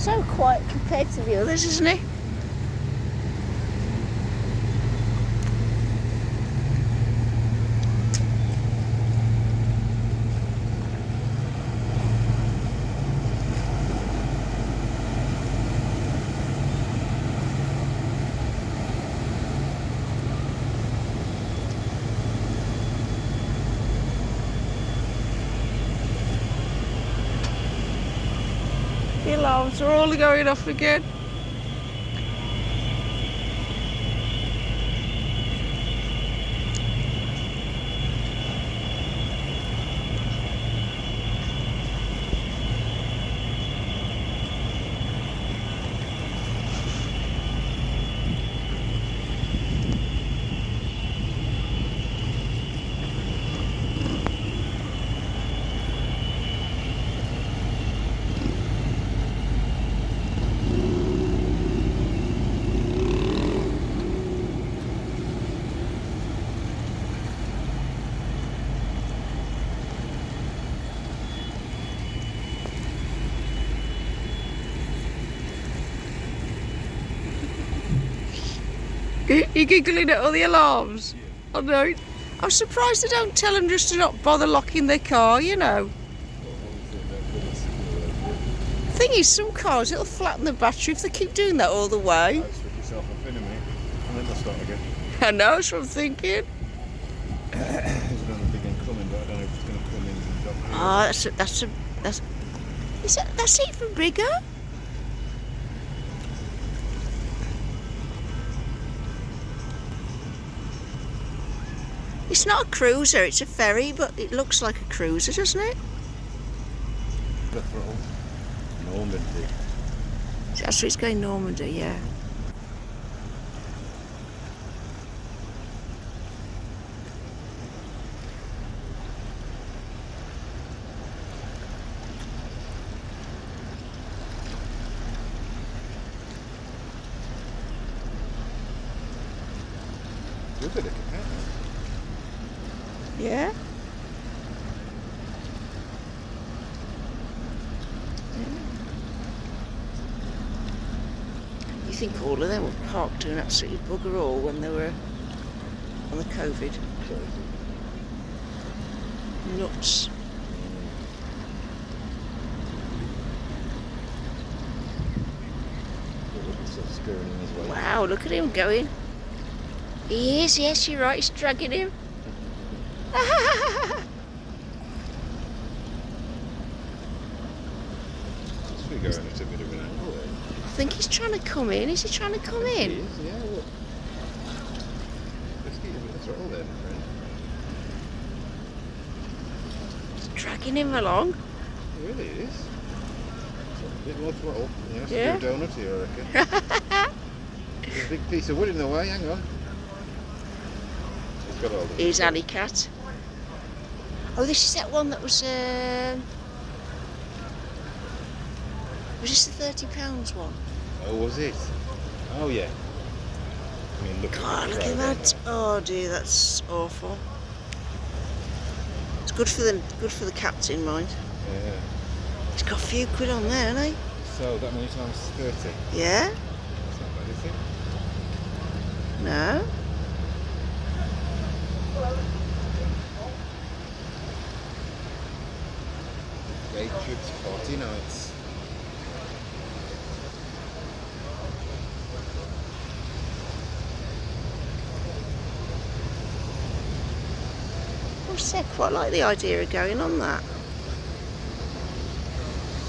So quiet compared to the others, isn't it? The alarms are all going off again. You're giggling at all the alarms? I know. I'm surprised they don't tell them just to not bother locking their car, you know. The thing is, some cars, it'll flatten the battery if they keep doing that all the way. I'll switch yourself off in a minute and then they'll start again. I know, that's what I'm thinking. There's another big one coming, but I don't know if it's going to come in and drop. Oh, that's even bigger. It's not a cruiser, it's a ferry, but it looks like a cruiser, doesn't it? The throttle. Normandy. That's where it's going, Normandy, yeah. Good bit of capacity. Yeah? You think all of them were parked doing absolutely bugger all when they were on the COVID? Nuts. Wow, look at him going. He is, yes, you're right, he's dragging him. I think he's trying to come in. Is he trying to come in? He is, yeah, look. Let's get a bit of throttle there, my friend. He's dragging him along. It really is. A bit more throttle. Yeah, Yeah. do a donut here, I reckon. There's a big piece of wood in the way, hang on. He's got all the Here's Alley Cat. Oh, this is that one that was this the £30 one? Oh, was it? Oh, yeah. I mean, look God, at look at that. Oh dear, that's awful. It's good for the captain, mind. Yeah. He's got a few quid on there, hasn't he? So, that many times 30? Yeah? That's not bad, is it? No? Day trips, party nights. I quite like the idea of going on that.